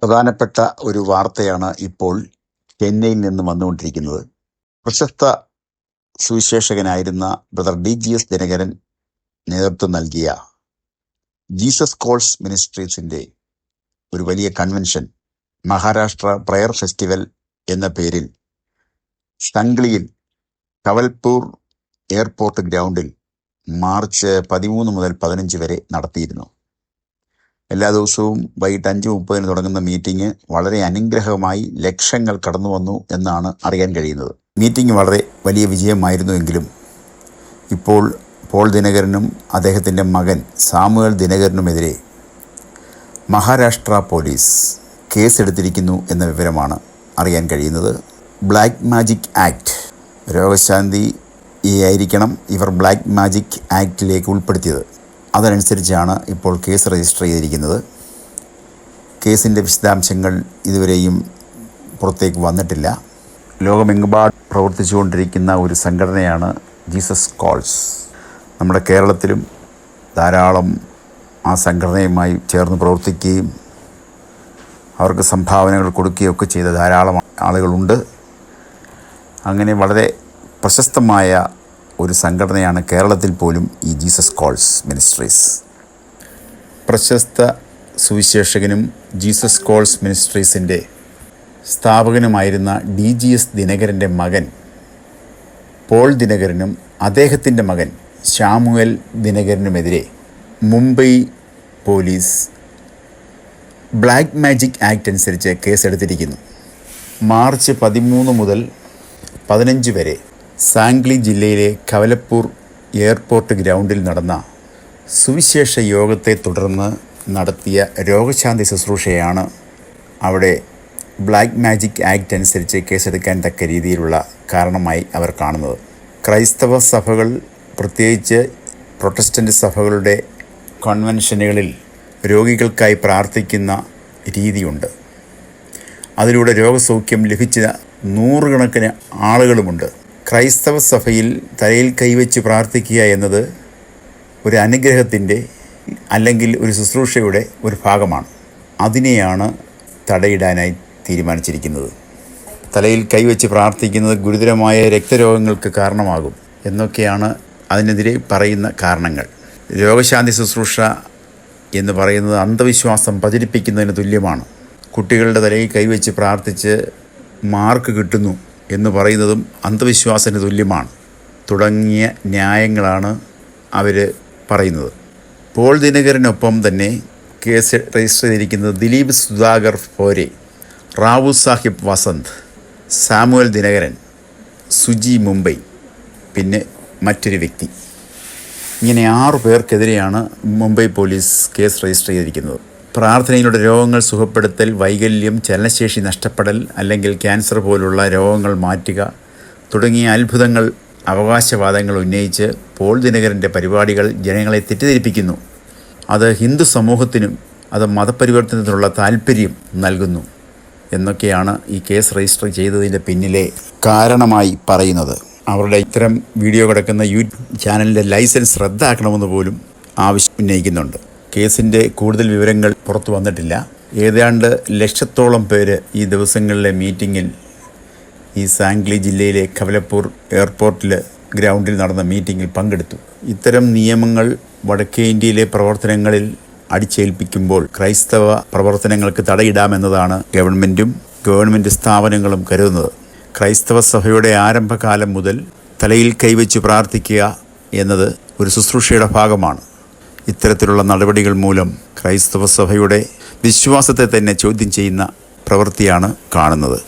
പ്രധാനപ്പെട്ട ഒരു വാർത്തയാണ് ഇപ്പോൾ ചെന്നൈയിൽ നിന്ന് വന്നുകൊണ്ടിരിക്കുന്നത്. പ്രശസ്ത സുവിശേഷകനായിരുന്ന ബ്രദർ DGS ദിനകരൻ നേതൃത്വം നൽകിയ ജീസസ് കോൾസ് മിനിസ്ട്രീസിന്റെ ഒരു വലിയ കൺവെൻഷൻ മഹാരാഷ്ട്ര പ്രയർ ഫെസ്റ്റിവൽ എന്ന പേരിൽ സംഗ്ലിയിൽ കവൽപൂർ എയർപോർട്ട് ഗ്രൗണ്ടിൽ മാർച്ച് 13 മുതൽ 15 വരെ നടത്തിയിരുന്നു. എല്ലാ ദിവസവും വൈകിട്ട് 5:30 തുടങ്ങുന്ന മീറ്റിംഗ് വളരെ അനുഗ്രഹമായി ലക്ഷങ്ങൾ കടന്നു വന്നു എന്നാണ് അറിയാൻ കഴിയുന്നത്. മീറ്റിംഗ് വളരെ വലിയ വിജയമായിരുന്നുവെങ്കിലും ഇപ്പോൾ പോൾ ദിനകരനും അദ്ദേഹത്തിൻ്റെ മകൻ സാമുവൽ ദിനകരനുമെതിരെ മഹാരാഷ്ട്ര പോലീസ് കേസെടുത്തിരിക്കുന്നു എന്ന വിവരമാണ് അറിയാൻ കഴിയുന്നത്. ബ്ലാക്ക് മാജിക് ആക്ട്, രോഗശാന്തിയായിരിക്കണം ഇവർ ബ്ലാക്ക് മാജിക് ആക്ടിലേക്ക് ഉൾപ്പെടുത്തിയത്. അതനുസരിച്ചാണ് ഇപ്പോൾ കേസ് രജിസ്റ്റർ ചെയ്തിരിക്കുന്നത്. കേസിൻ്റെ വിശദാംശങ്ങൾ ഇതുവരെയും പുറത്തേക്ക് വന്നിട്ടില്ല. ലോകമെമ്പാടും പ്രവർത്തിച്ചുകൊണ്ടിരിക്കുന്ന ഒരു സംഘടനയാണ് ജീസസ് കോൾസ്. നമ്മുടെ കേരളത്തിലും ധാരാളം ആ സംഘടനയുമായി ചേർന്ന് പ്രവർത്തിക്കുകയും അവർക്ക് സംഭാവനകൾ കൊടുക്കുകയൊക്കെ ചെയ്ത ധാരാളം ആളുകളുണ്ട്. അങ്ങനെ വളരെ പ്രശസ്തമായ ഒരു സംഘടനയാണ് കേരളത്തിൽ പോലും ഈ ജീസസ് കോൾസ് മിനിസ്ട്രീസ്. പ്രശസ്ത സുവിശേഷകനും ജീസസ് കോൾസ് മിനിസ്ട്രീസിൻ്റെ സ്ഥാപകനുമായിരുന്ന DGS ദിനകരൻ്റെ മകൻ പോൾ ദിനകരനും അദ്ദേഹത്തിൻ്റെ മകൻ ശാമുവൽ ദിനകരനുമെതിരെ Mumbai police black magic act അനുസരിച്ച് കേസെടുത്തിരിക്കുന്നു. മാർച്ച് 13 മുതൽ 15 വരെ സാംഗ്ലി ജില്ലയിലെ കവലപ്പൂർ എയർപോർട്ട് ഗ്രൗണ്ടിൽ നടന്ന സുവിശേഷ യോഗത്തെ തുടർന്ന് നടത്തിയ രോഗശാന്തി ശുശ്രൂഷയാണ് അവിടെ ബ്ലാക്ക് മാജിക് ആക്ട് അനുസരിച്ച് കേസെടുക്കാൻ തക്ക രീതിയിലുള്ള കാരണമായി അവർ കാണുന്നത്. ക്രൈസ്തവ സഭകൾ, പ്രത്യേകിച്ച് പ്രൊട്ടസ്റ്റൻ്റ് സഭകളുടെ കൺവെൻഷനുകളിൽ രോഗികൾക്കായി പ്രാർത്ഥിക്കുന്ന രീതിയുണ്ട്. അതിലൂടെ രോഗസൗഖ്യം ലഭിച്ച നൂറുകണക്കിന് ആളുകളുമുണ്ട്. ക്രൈസ്തവ സഭയിൽ തലയിൽ കൈവച്ച് പ്രാർത്ഥിക്കുക എന്നത് ഒരു അനുഗ്രഹത്തിൻ്റെ അല്ലെങ്കിൽ ഒരു ശുശ്രൂഷയുടെ ഒരു ഭാഗമാണ്. അതിനെയാണ് തടയിടാനായി തീരുമാനിച്ചിരിക്കുന്നത്. തലയിൽ കൈവച്ച് പ്രാർത്ഥിക്കുന്നത് ഗുരുതരമായ രക്തരോഗങ്ങൾക്ക് കാരണമാകും എന്നൊക്കെയാണ് അതിനെതിരെ പറയുന്ന കാരണങ്ങൾ. രോഗശാന്തി ശുശ്രൂഷ എന്ന് പറയുന്നത് അന്ധവിശ്വാസം പ്രചരിപ്പിക്കുന്നതിന് തുല്യമാണ്. കുട്ടികളുടെ തലയിൽ കൈവച്ച് പ്രാർത്ഥിച്ച് മാർക്ക് കിട്ടുന്നു എന്ന് പറയുന്നതും അന്ധവിശ്വാസത്തിന് തുല്യമാണ്. തുടങ്ങിയ ന്യായങ്ങളാണ് അവർ പറയുന്നത്. പോൾ ദിനകരനൊപ്പം തന്നെ കേസ് രജിസ്റ്റർ ചെയ്തിരിക്കുന്നത് ദിലീപ് സുധാകർ ഫോരെ, റാവു സാഹിബ് വസന്ത്, സാമുവൽ ദിനകരൻ, സുജി മുംബൈ, പിന്നെ മറ്റൊരു വ്യക്തി. ഇങ്ങനെ 6 പേർക്കെതിരെയാണ് മുംബൈ പോലീസ് കേസ് രജിസ്റ്റർ ചെയ്തിരിക്കുന്നത്. പ്രാർത്ഥനയിലൂടെ രോഗങ്ങൾ സുഖപ്പെടുത്തൽ, വൈകല്യം, ചലനശേഷി നഷ്ടപ്പെടൽ അല്ലെങ്കിൽ ക്യാൻസർ പോലുള്ള രോഗങ്ങൾ മാറ്റുക തുടങ്ങിയ അത്ഭുതങ്ങൾ, അവകാശവാദങ്ങൾ ഉന്നയിച്ച് പോൾ ദിനകരൻ്റെ പരിപാടികൾ ജനങ്ങളെ തെറ്റിദ്ധരിപ്പിക്കുന്നു. അത് ഹിന്ദു സമൂഹത്തിനും അത് മതപരിവർത്തനത്തിനുള്ള താല്പര്യം നൽകുന്നു എന്നൊക്കെയാണ് ഈ കേസ് രജിസ്റ്റർ ചെയ്തതിൻ്റെ പിന്നിലെ കാരണമായി പറയുന്നത്. അവരുടെ ഇത്തരം വീഡിയോ കിടക്കുന്ന യൂട്യൂബ് ചാനലിൻ്റെ ലൈസൻസ് റദ്ദാക്കണമെന്ന് പോലും ആവശ്യം ഉന്നയിക്കുന്നുണ്ട്. കേസിൻ്റെ കൂടുതൽ വിവരങ്ങൾ പുറത്തു വന്നിട്ടില്ല. ഏതാണ്ട് 1,00,000-ഓളം പേര് ഈ ദിവസങ്ങളിലെ മീറ്റിങ്ങിൽ ഈ സാംഗ്ലി ജില്ലയിലെ കവലപ്പൂർ എയർപോർട്ടിൽ ഗ്രൗണ്ടിൽ നടന്ന മീറ്റിങ്ങിൽ പങ്കെടുത്തു. ഇത്തരം നിയമങ്ങൾ വടക്കേ ഇന്ത്യയിലെ പ്രവർത്തനങ്ങളിൽ അടിച്ചേൽപ്പിക്കുമ്പോൾ ക്രൈസ്തവ പ്രവർത്തനങ്ങൾക്ക് തടയിടാമെന്നതാണ് ഗവൺമെൻറ് സ്ഥാപനങ്ങളും കരുതുന്നത്. ക്രൈസ്തവ സഭയുടെ ആരംഭകാലം മുതൽ തലയിൽ കൈവച്ച് പ്രാർത്ഥിക്കുക എന്നത് ഒരു ശുശ്രൂഷയുടെ ഭാഗമാണ്. ഇത്തരത്തിലുള്ള നടപടികൾ മൂലം ക്രൈസ്തവ സഭയുടെ വിശ്വാസത്തെ തന്നെ ചോദ്യം ചെയ്യുന്ന പ്രവൃത്തിയാണ് കാണുന്നത്.